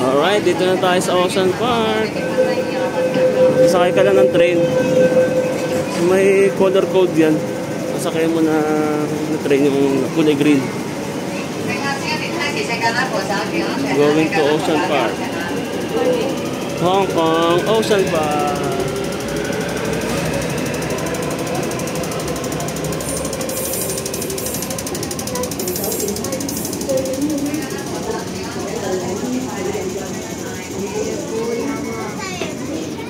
Alright, dito na tayo sa Ocean Park. Sakay ka lang ng train. May color code yan. Masakay mo na train yung kulay green. Going to Ocean Park. Hong Kong Ocean Park.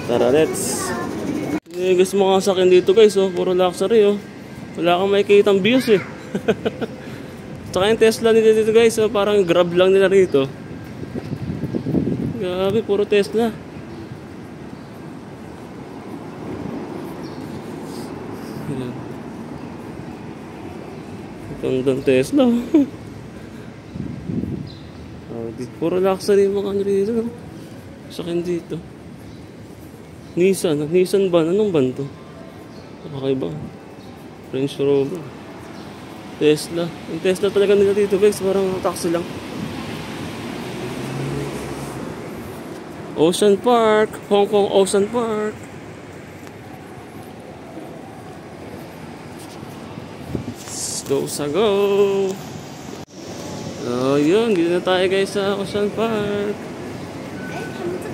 Tara, let's. Gusto mo nga sakin dito guys, oh. Puro luxury, oh. Wala kang makikitang views, eh. Tsaka yung Tesla nila dito guys, oh. Parang Grab lang nila rito. Grabe, puro Tesla. Gandang Tesla. Puro luxury mga ano rito, no? Sakin dito. Nissan van? Anong van to? Kakaiba. Range Rover. Tesla. Yung Tesla talaga nila dito guys. Parang taxi lang. Ocean Park. Hong Kong Ocean Park. Let's go sa go. Oh yun. Dito na tayo guys sa Ocean Park.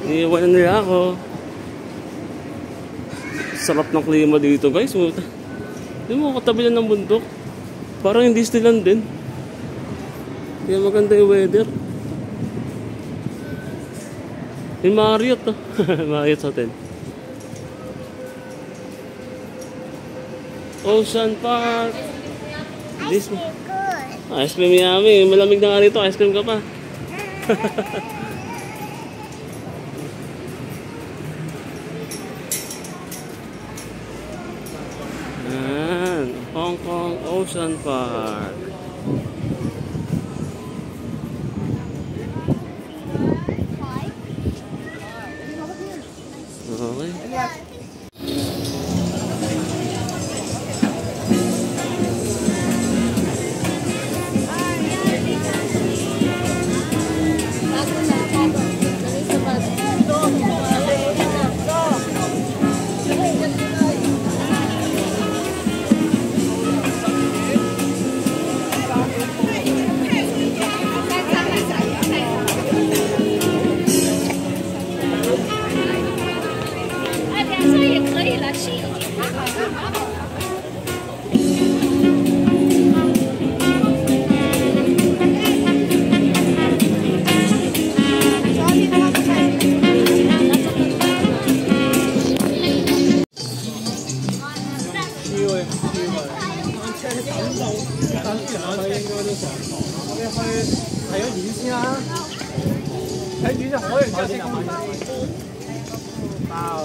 Iiwanan nila ako. Sarap ng klima dito guys. Hindi mo katabi lang ng bundok. Parang yung Disneyland din. Kaya maganda yung weather. Yung Marriott, oh. Marriott Hotel. Ocean Park. Ice cream good. Ice cream yummy. Malamig na nga rito. Ice cream ka pa. Hong Kong Ocean Park.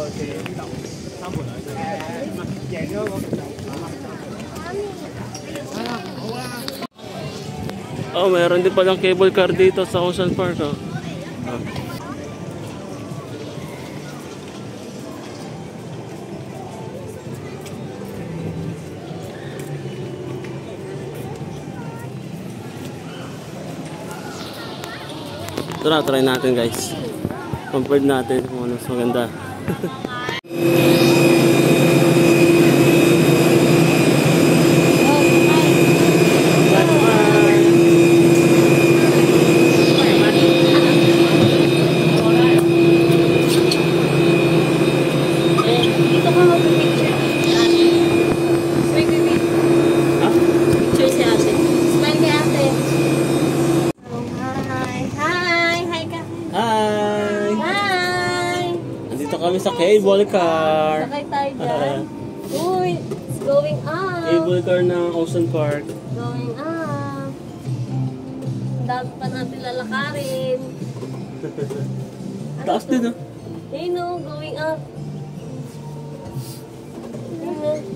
Okay. Oh, meron din palang cable car dito sa Ocean Park, oh. Tara, try natin guys. Compare natin kung ano mas maganda. Kami sa cable car. Sakay tayo dyan. Uy, it's going up. Cable car ng Ocean Park. Going up. Dami pa natin lalakarin. Taas din, oh. Hey no, going up. Uy.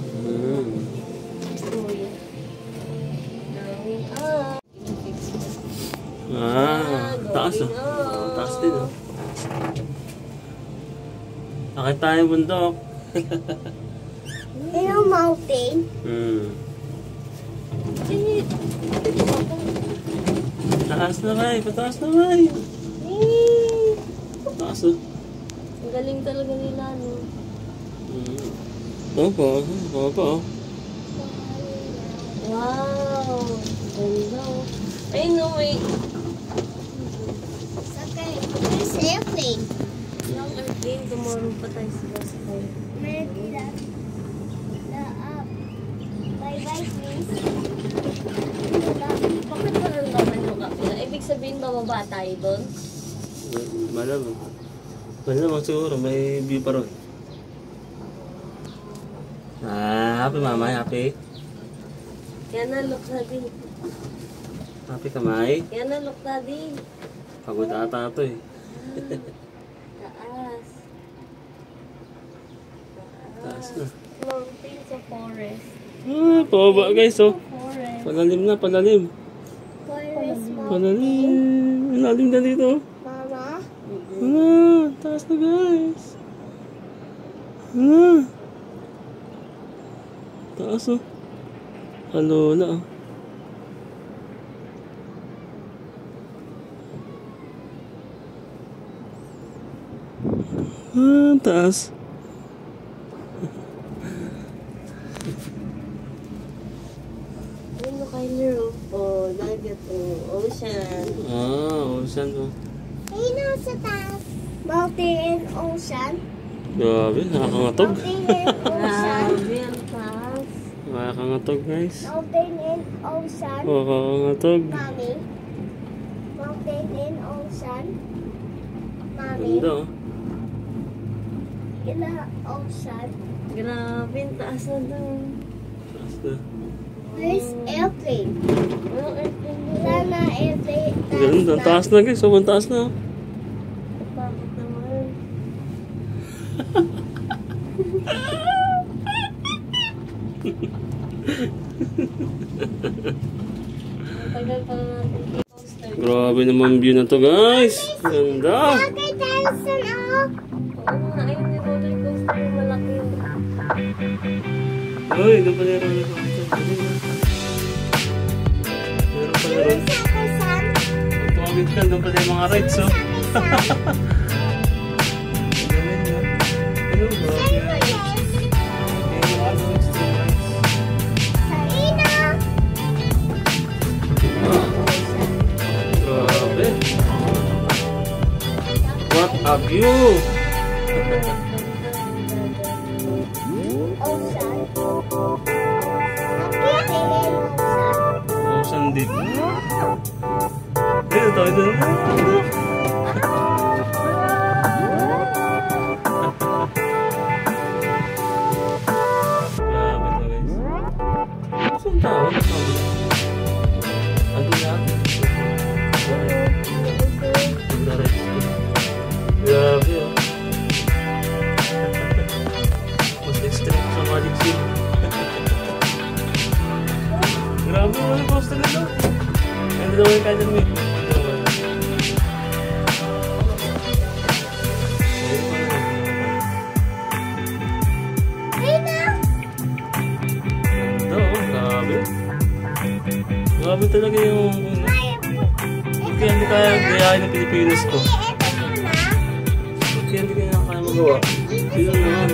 Going up. Taas, oh. Taas din, oh. Akit tayo bundok. Yung mountain. Pataas na bay, pataas na bay. Pataas na. Ang galing talaga nila, no? Opo, opo. Wow! Ganda. Ay, no, wait. Sakay. There's airplane. Yung airplane, tomorrow pa tayo sila sa kayo. Bye-bye, please. Bakit parang naman yung kapila? Ibig sabihin, bababa tayo doon? Malamang. Malamang siguro, may view pa ron. Happy mama, happy. Yan na, look daddy. Happy kamay. Yan na, look daddy. Pagod ata ito eh. Taas. Taas na. Mountain sa forest. Pababa guys oh. Forest. Palalim na, palalim. Forest Palalim. Lalim na dito. Mama. Taas na guys. Taas oh. Alola oh. Taas. Ano kayo roof? Oh, dagat oh. Ocean. Ocean oh. Hey, nasa taas. Mountain and ocean. Grabe, nakakangatog. Mountain and ocean. Grabe, ang taas. Nakakangatog guys. Mountain and ocean. Nakakangatog. Mommy. Mountain and ocean. Mommy. Ganda oh. In the ocean. Grabe, ang taas na doon. Taas na. There's airplane. Walang airplane doon. Sana airplane. Ganda, ang taas na guys. Sobrang taas na. Bakit naman? Ang tagal pa natin i-poster. Grabe naman view na to guys. Ganda. Okay, Tyson, oh. Oo nga, ayun yung roller coaster yung malaki yun. Uy, doon pala yung roller coaster. Meron pala ron. Sakay-san. Kung tumawid ka, doon pala yung mga rides oh. Sakay-san. Ganun yun. Ano ba? Yung ano, extreme rides. Sarina. Grabe. What a view! Ocean. Mountain and ocean. Ocean dito. Ito, ito. Grabe to guys. Saan tao? Ano yan? Grabe oh. Mas extreme sa Magic Seal. Grabe wala coaster nito. Ganda daw yung kanyang may. Ganda oh, grabe. Grabe talaga yung kaya hindi kaya gayahin ng Pilipinas ko. Kaya hindi kaya kaya magawa. Sino naman?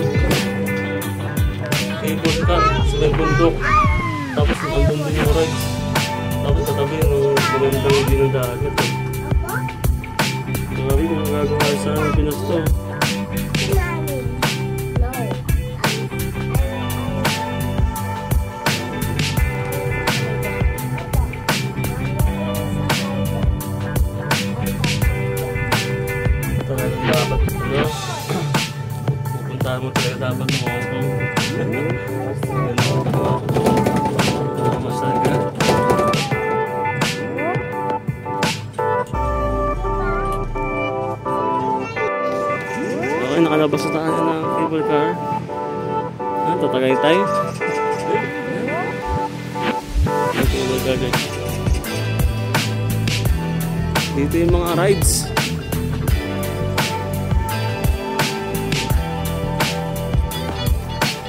Cable car, sabay bundok. Tapos nandun din yung rides. Tapos sa tabi yung magandang hindi ng dagat. Grabe kung magagawa sa Pinas to. Talagang dapat ano? Pupuntahan mo talaga dapat ng Hong Kong. Masaga. Okay, nakalabas na tayo ng cable car. Tatagay tayo. Cable car guys. Dito yung mga rides.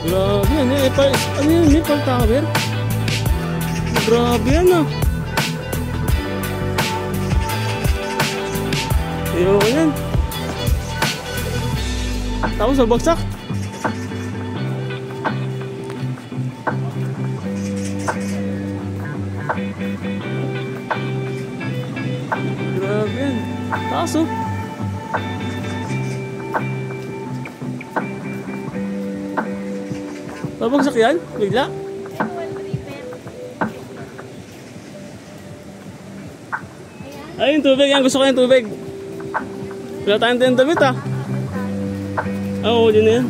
Grabe yan eh. Ano yan? Maple Tower? Grabe yan ah. Ayoko yan. Tapos nabagsak. Grabe yan. Taas oh. Nabagsak yan? Bigla? Ay, yung tubig. Yan, gusto ko yung tubig. Wala tayong din damit ah. Oo, huli na yan.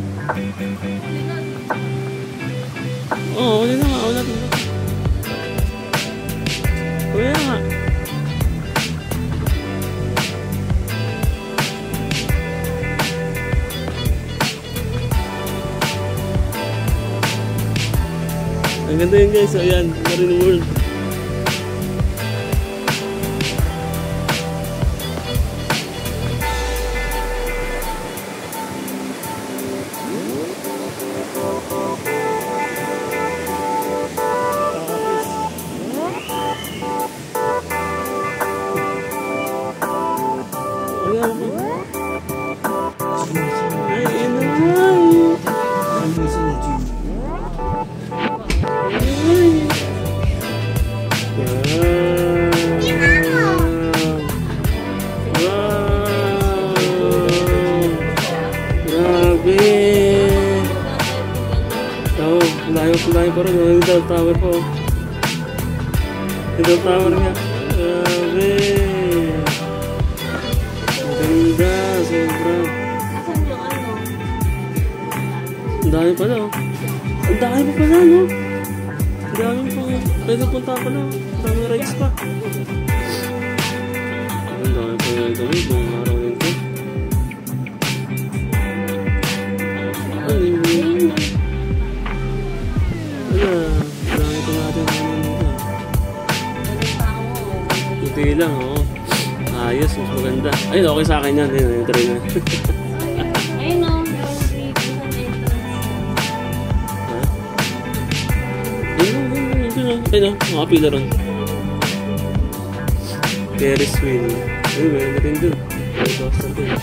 Oo, huli na nga. Huli na nga. Ang ganda yun guys. So, ayan. Marine World. Layo pa rin, yung Idol Tower po. Idol Tower nga. Grabe. Ganda, sobra. Ang dami pala oh. Ang dami pa pala no. Ang dami pa. Pwede punta pala. Ang dami rides pa. Ang dami pa yung gawin. Buong araw nito. Ano yun? Marami pa natin nito. Ito lang, oh. Ayos, mas maganda. Ayun, okay sa akin yan. Ayun, yung try na. Ayun o. Ayun, mga pila ron. Ferris wheel. Ayun, meron na rin dun. Ay, basta dun.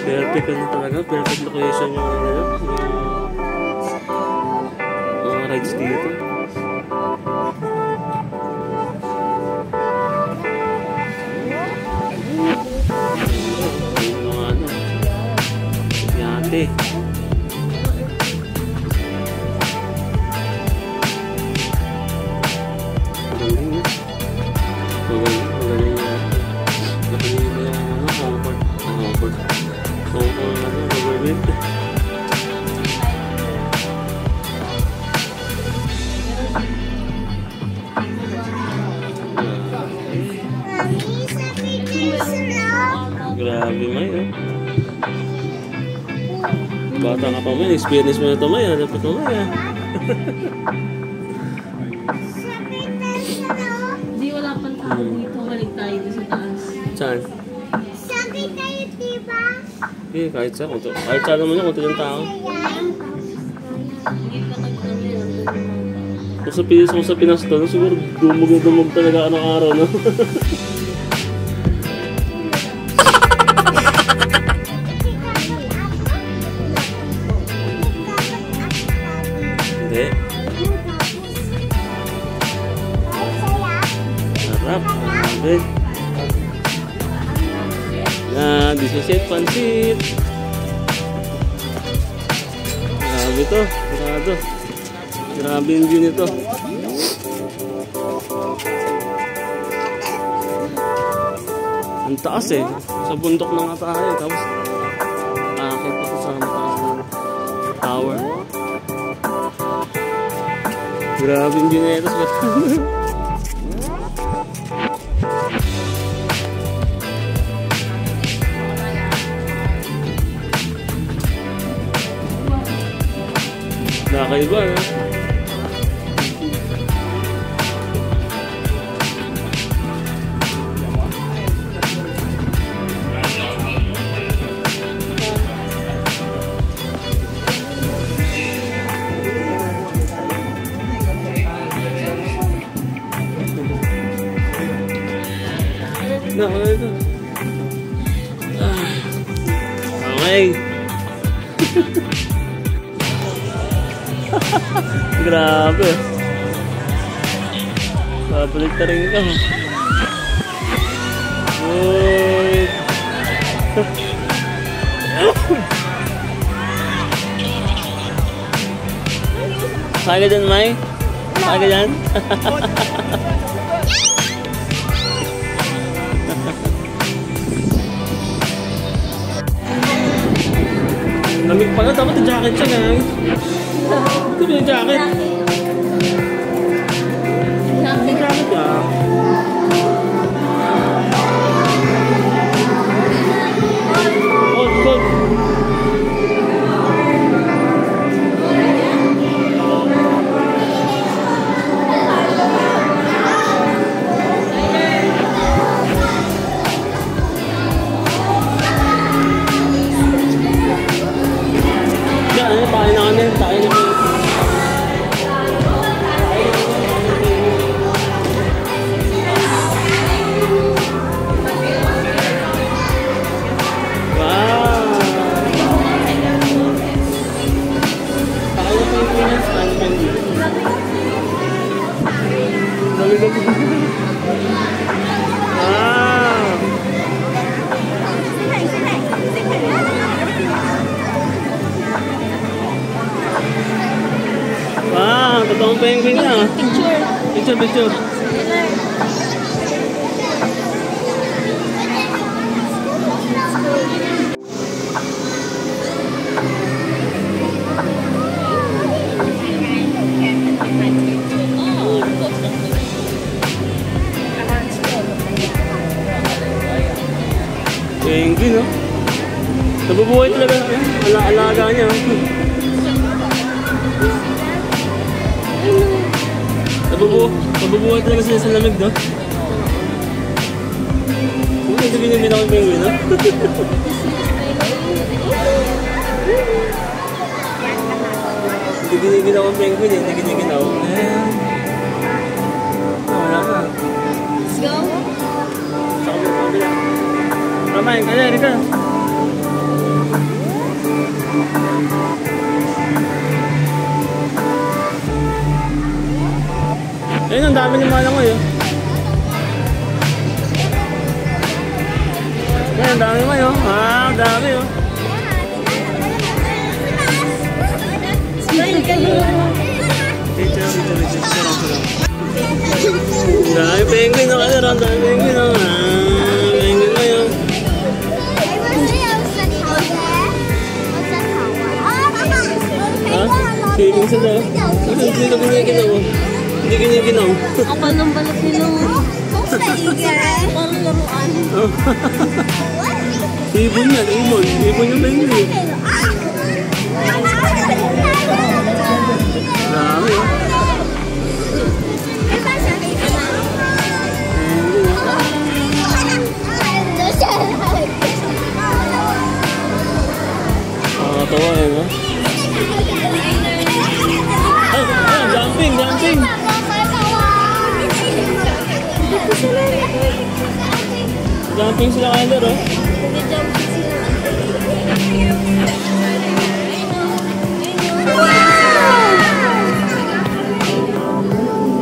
Perfect ano talaga, perfect location yung mga rides dito. Yung mga ano, yate. Grabe May oh. Bata ka pa May, experience mo na ito May, dapat mo May Hindi wala pang tao dito, balik tayo sa taas. Saan? Sabi tayo, diba? Eh, kahit saan naman yun, kung ito yung tao. Kung sa Pinas to, siguro dumog talaga araw-araw, no? Hindi. Sarap. Grabe. Yan, disisit, pansit. Grabe to. Grabe yung view nito. Ang taas eh. Sa bundok na nga tayo. Tapos, aakit pa sa mataas ng tower. Grabe yung view nito. Nakaiba na. na ako na ito. Okay. Grabe. Babalik na rin ka. Uy. Saka dyan, May? Saka dyan? Lamig pala, dapat yung jacket siya, guys. Ito yung jacket. Yung jacket ah. Cold, cold. Tayo na kami, tayo na kami. Wow, totoong penguin na. Picture. Picture, picture. Penguin, no? Nabubuhay talaga. Alaga niya. Nabubuhay talaga sila sa lamig, no? Hindi binibin ako yung penguin, no? Hindi binibin ako yung penguin, hindi binibin ako. Wala ka. Let's go. Sa kabila. Ramay, kaya, Erika. Ayun, ang dami ng malang ko yun. Ayun, ang dami mo yun. Ang dami yun. Smile ka naman. Picture. Ang dami penguin na ka na. Ang dami penguin na. Penguin mo yun. Ha? Feeling sa daw. Hindi ka binigyan mo. Hindi giniginaw. Kapal ng balat nila. Parang laruan. Ibon yan, ibon. Ibon yung penguin. Dami, oh. Nakakatawa eh, no? Ay, jumping! Jumping sila kander, oh.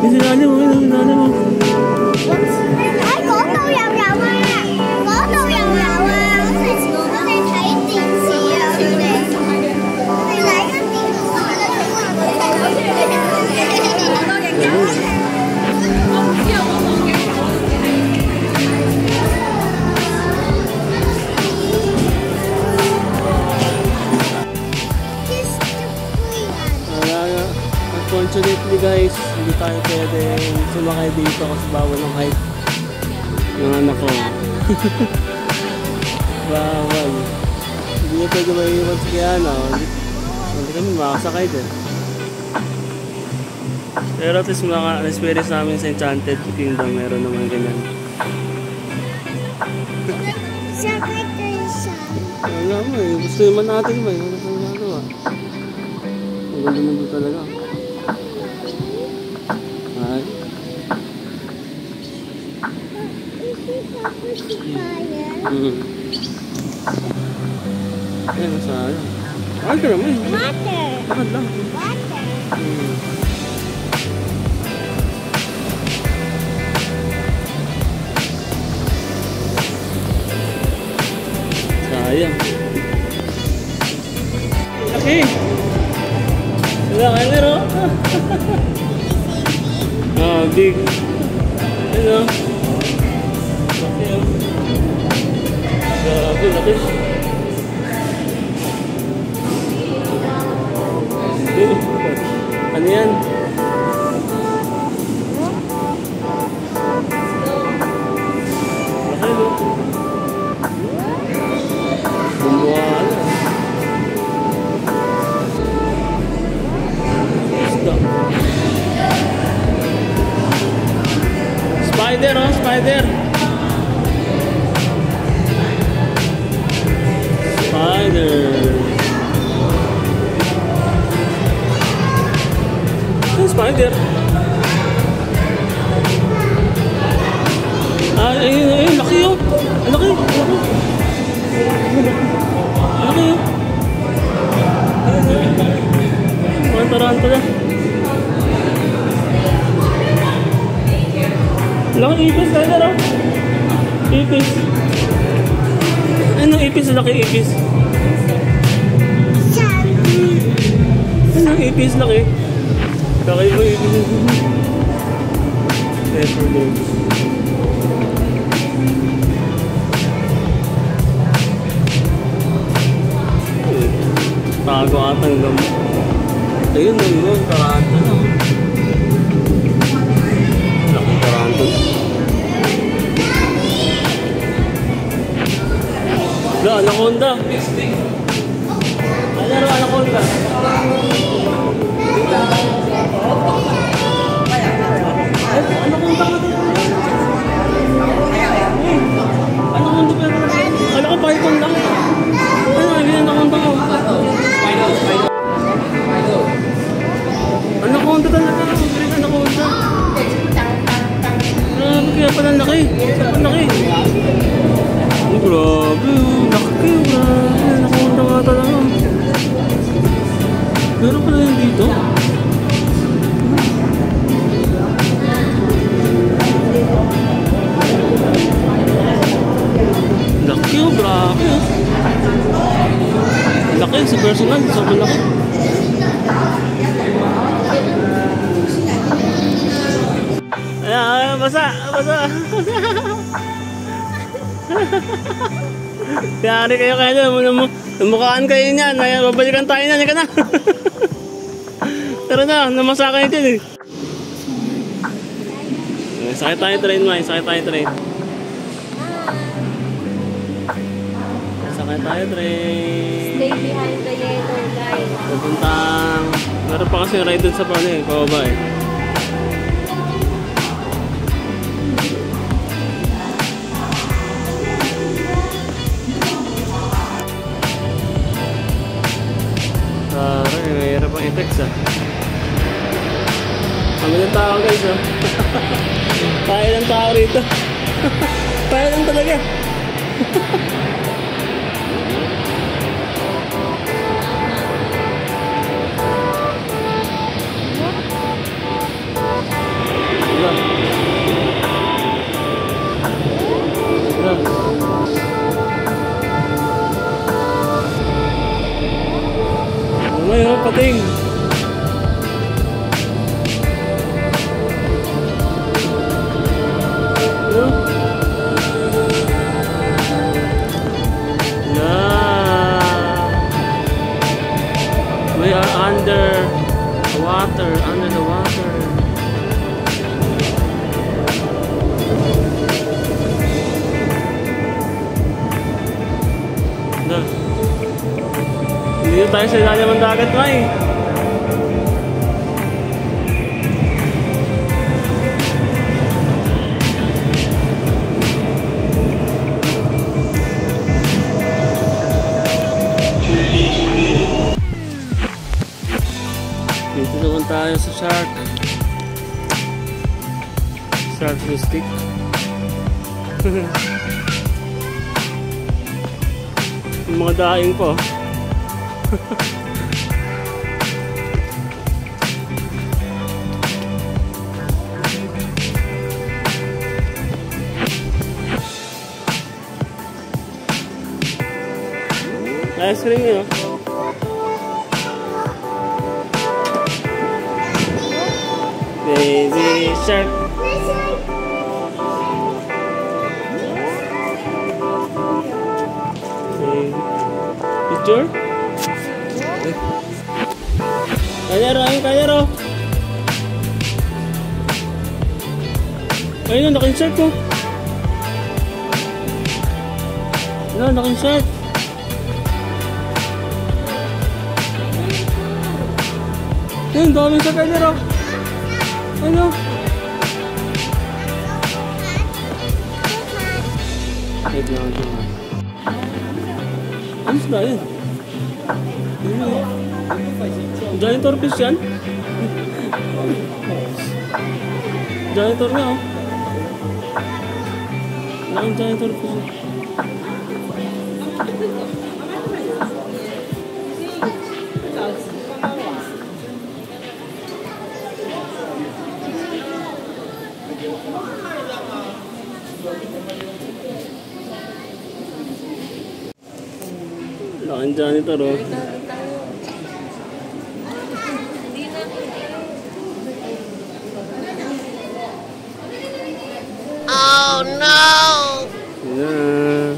Sinali mo. Ay, có tôi giàu giàu à. Có tôi giàu giàu à. Có thể thấy tiền xì à. Thì lấy cái tiền của Unfortunately guys, hindi tayo pwede sumakay dito kasi bawal ng height ng anak ko. Bawal. Hindi na pwede maiwan sa kaya na. Hindi kami makasakay din. Pero at least mga experience namin sa Enchanted Kingdom, meron naman ganyan. Wala mo eh. Gusto naman natin ba eh. Wala pang nagawa. Ang ganda nito talaga. Ay. Ayan, sayang. Mahal ka naman. Water. Mahal lang. Water. Sayang. Okay. Wala ka nero. Ah, big. Ano? Laki oh. Grabe, laki. Ano yan? Laki no? Bumbuhan. Spider oh, spider. Spider. Spider. Ah, ayun, laki oh. Laki. Laki oh. Tarantula. Laki ipis tayo na. Ipis. Anong ipis? Laki ipis. Anong ipis? Laki. Laki mo ipis. Pepper dogs. Tago atang gamot. Ayun, ayun, tarantula. Laki tarantula. Wala, anaconda. Ano ro, anaconda? Anaconda ka din. Anaconda ka din. Ano ka, python lang? Ano, ayun, anaconda ka. Anaconda talaga. Green anaconda. Grabe, kaya pala laki. Ang laki. Oh, grabe. Laki. Grabe. Anaconda nga talaga. Meron pala yun dito. Laki oh. Grabe oh. Laki. Sa personal. Sobrang laki. Ayan, basa, basa. Yari kayo namukhaan kayo niyan. Ayan, babalikan tayo niyan. Ika na. Tara na, namasa kayo dyan eh. Sakay tayo train, May. Sakay tayo train. Sakay tayo train. Stay behind the yellow line. Pupuntang... Meron pa kasi ride dun sa pano eh. Pababa eh. Parang mahirap ang i-text ah. Kami ng tao guys ah. Tayo ng tao rito. Tayo lang talaga. Ngayon, pating. We are under the water, under the water. Hindi tayo sa ilalim ng dagat, May. Dito naman tayo sa shark. Shark stick. Yung mga daing po. Ice cream yun. Baby shark. Picture? Kanyaro, ayun kanyaro. Ayun na, naka-insert ko. Ayun, naka-insert. Ayun, daming sa kanyaro. Ano? Wait lang, ito nga. Ano sila yun? Janitor fish yan? Janitor nga oh. Laking janitor fish. Laking janitor oh. Oh no! Yeah.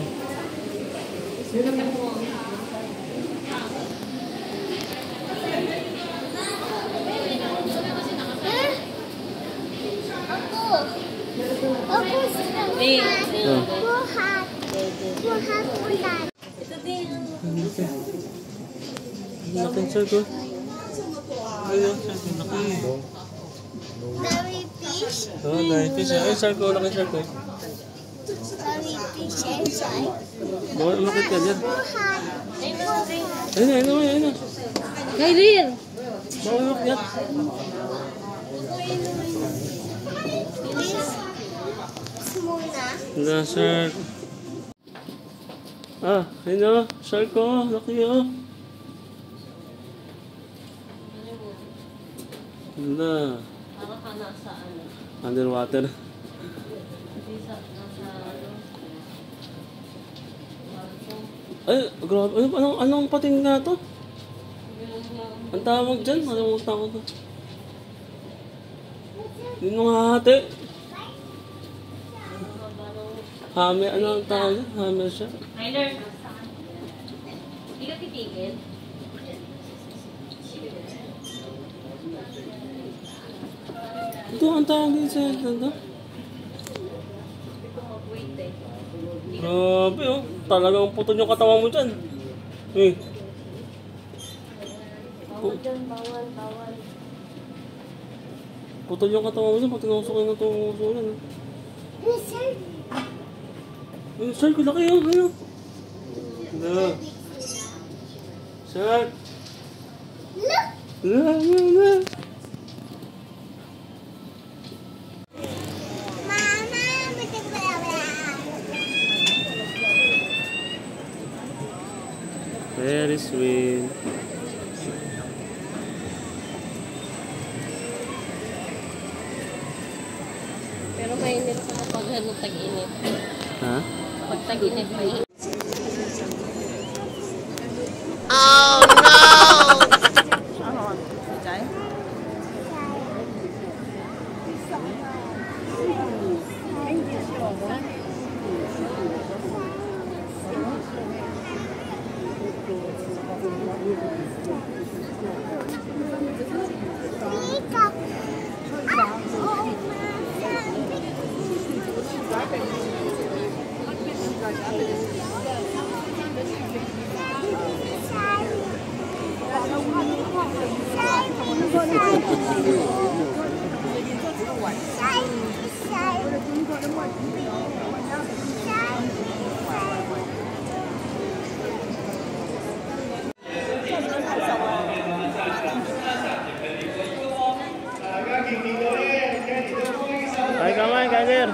Laking circle. Ayun, circle. Laki. Very fish. Oh, laking fish. Ayun, circle. Laking circle. Very fish inside. Bawal umakit ka dyan. Ayun. Ayun na. Kailir! Bawal umakit. Muna. Wala, shark. Ah, ayun na. Shark oh. Laki oh. Wala. Parang ka nasa ano. Underwater. Ay, grabe. Anong pating nga to? Ang tawag dyan? Anong tawag to? Yung mga hati. Hammer. Ano ang tawag dyan? Hammer siya. Tyler, hindi ka titigil? Ito ang tawag din sa ito. Grabe oh. Talagang putol yung katawan mo dyan. Eh. Bawal dyan, bawal. Putol yung katawan mo dyan. Pati nakusukin na itong usulan. Ayun, shark. Laki oh. Ayun. Look. Shark. Look. Very sweet. Pero mainit sa kapag tag-init. Ha? Pag tag-init, mainit. Oh no! Ay, kamay, Kaiser.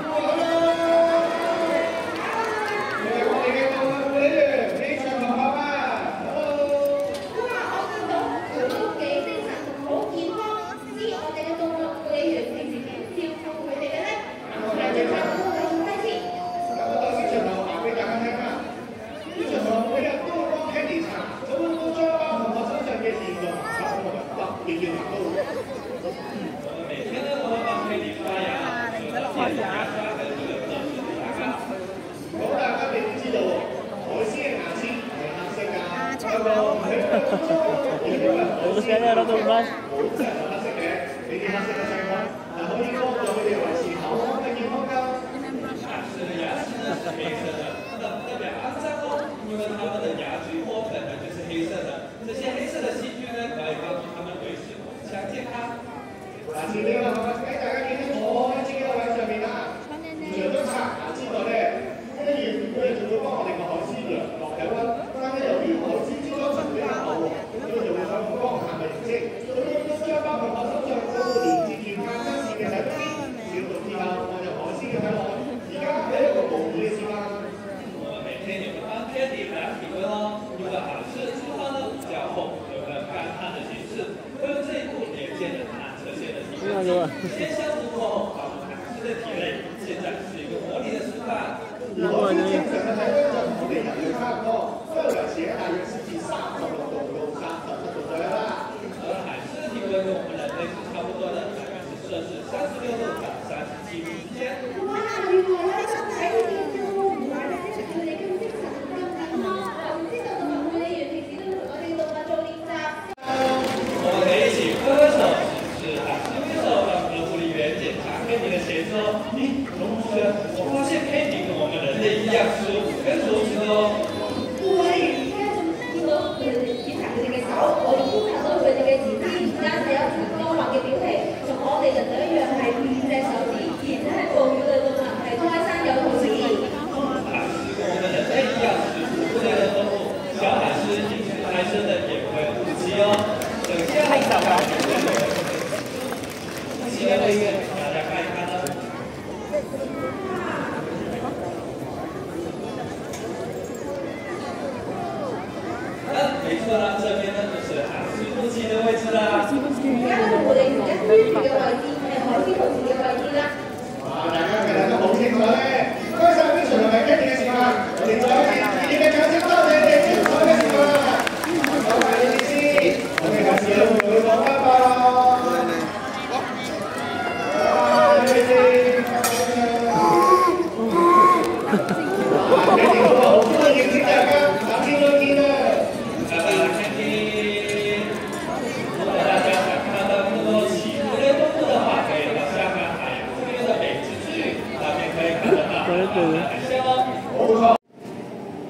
eskalera itong bus.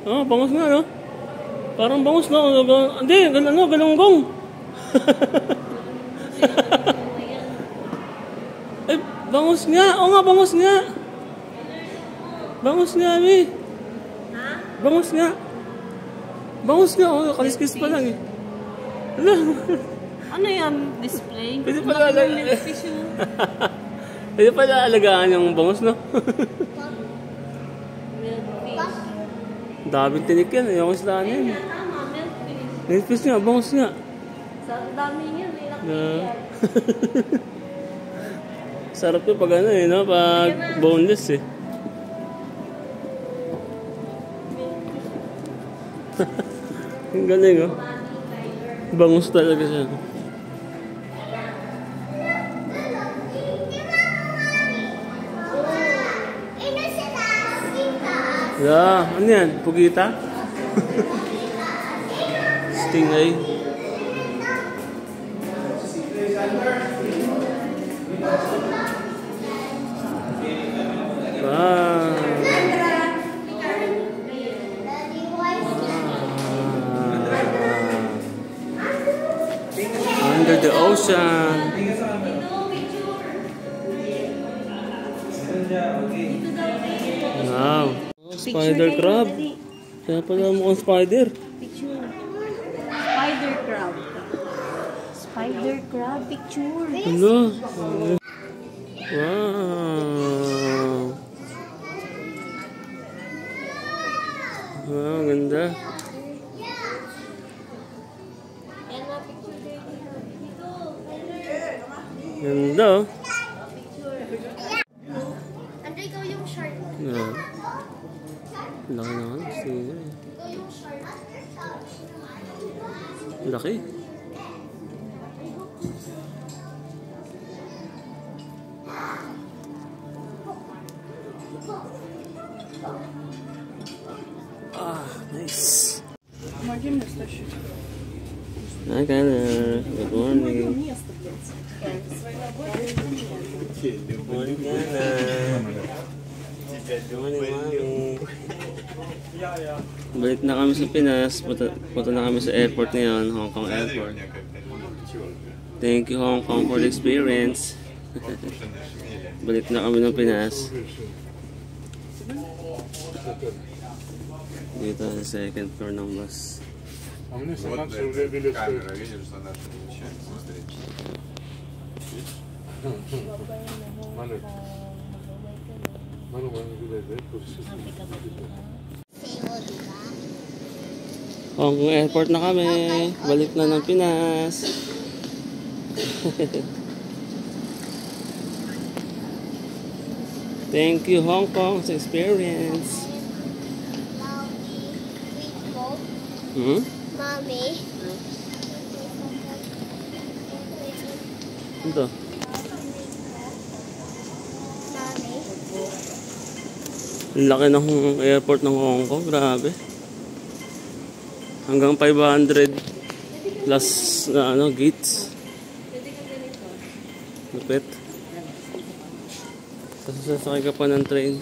Oh, bangus nga, no? Parang bangus, no? Hindi, galunggong. Ay, bangus nga. Oo nga, bangus nga. Bangus nga, Ami. Bangus nga. Bangus nga, oh. Kaliskis pa lang, eh. Ano yan? Display? Pwede pala Pwede pala alagaan yung bangus, no? Daming tinik yan, yung islaan yan. Tama, Milkfish nga, bangus nga. sa dami niya, may laki. Sarap yun pag ano eh, no? Pag boneless eh. Ang galing, oh. Bangus talaga siya. Yeah, ano yan? Pugita? Stingray. Wow. Under the ocean. Wow. Spider crab. Kaya pala mukhang spider. Picture. Spider crab. Spider crab picture. Hello. Wow. Wow, ganda. Ganda, oh. Andre, ikaw yung shark. Yeah. Laki na nga. Laki. Ah, nice. Margin mustache. Hi, Connor. Good morning. Morning, Connor. Morning, Mami. Balik na kami sa Pinas. Punta na kami sa airport ngayon, Hong Kong Airport. Thank you, Hong Kong, for the experience. Balik na kami ng Pinas. Dito sa second floor ng bus. Вот камера, видишь, что наша замечательная встреча. Hong Kong Airport na kami. Balik na ng Pinas. Thank you, Hong Kong, sa experience. Mommy. Ito. Ang laki ng airport ng Hong Kong. Grabe. Hanggang 500 plus na gates. Lupit. Tapos sasakay ka pa ng train.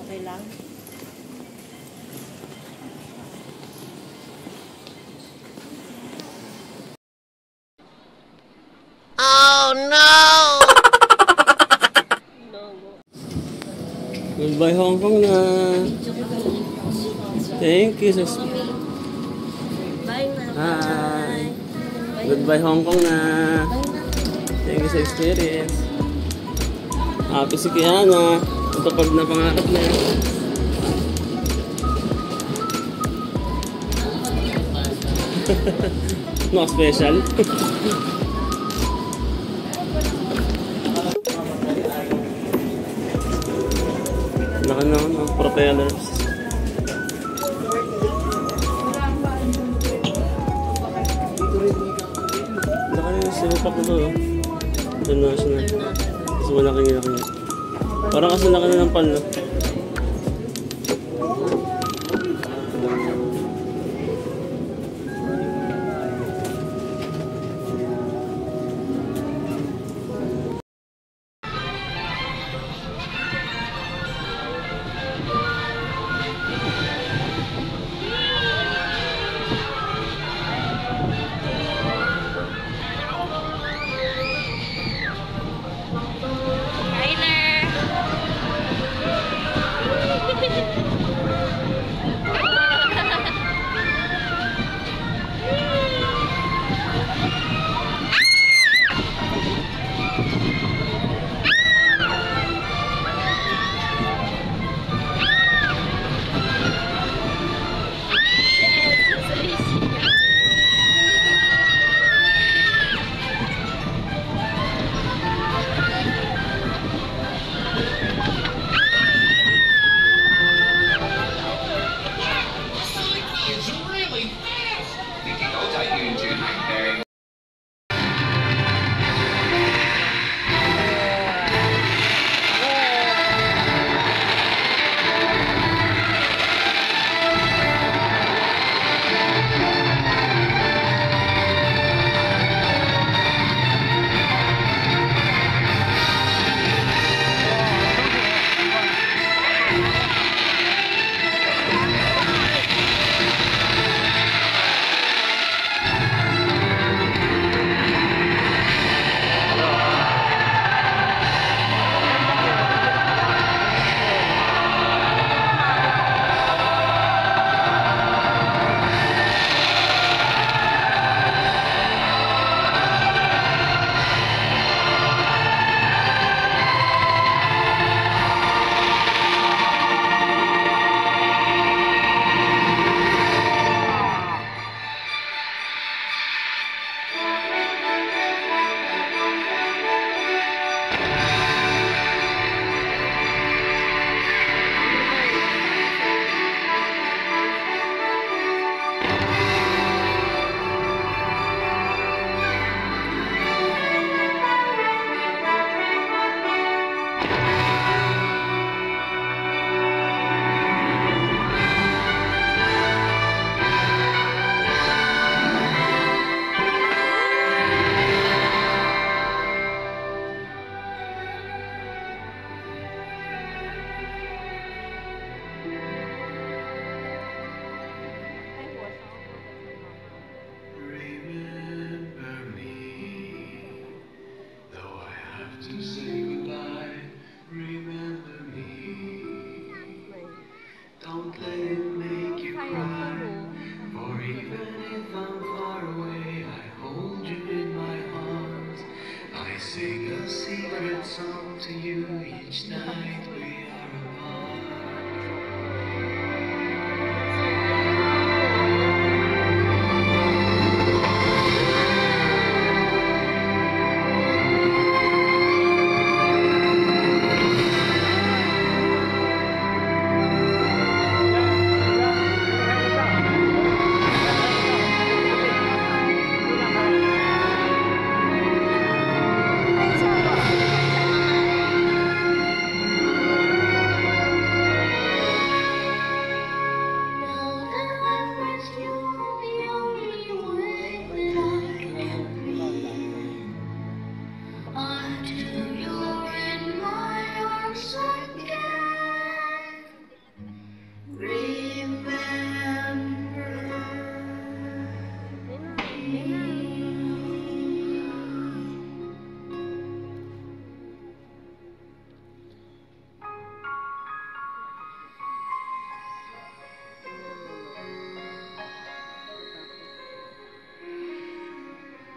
Okay lang. Oh no! Goodbye Hong Kong na. Thank you. Bye na. Hi. Goodbye Hong Kong na. Thank you sa experience. Happy si Kiana. Natupad na pangarap niya. No special. Laki na propellers. Laki na sinupak na to. International. Mas malaki. Parang kasi laki na ng pan, no? to say goodbye, remember me. Don't let it make you cry, for even if I'm far away, I hold you in my arms. I sing a secret song to you each night we are apart.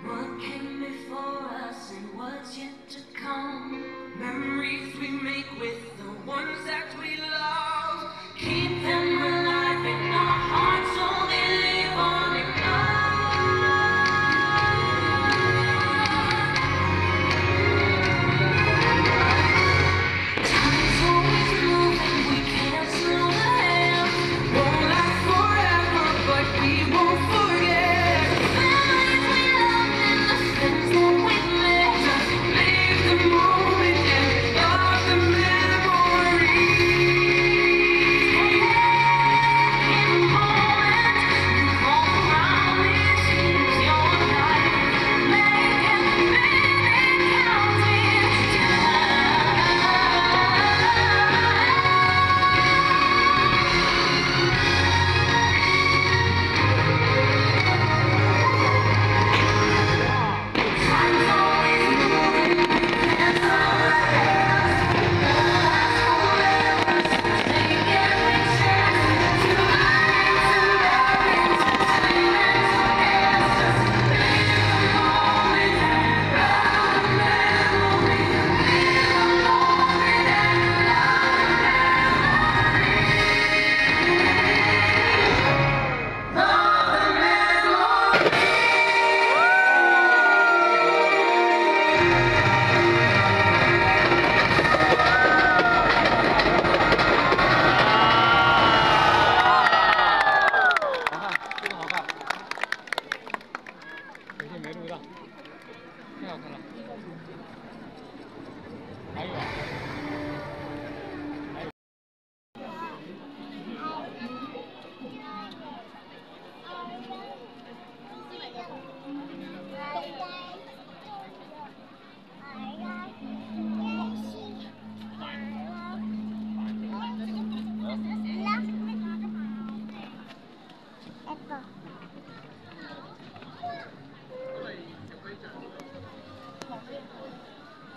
What came before us and what's yet to come? Memories we make with the ones that we love. Keep them alive in our hearts so they live on in us. Time's always moving, we can't slow the hands. Won't last forever, but we won't forget.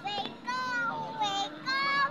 Wake up! Wake up!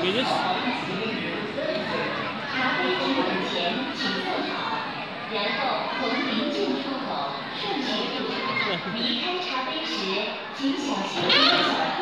Bilis. 茶杯进门前请坐好，然后从临近出口顺序入场。离开茶杯时，请小心您的脚步。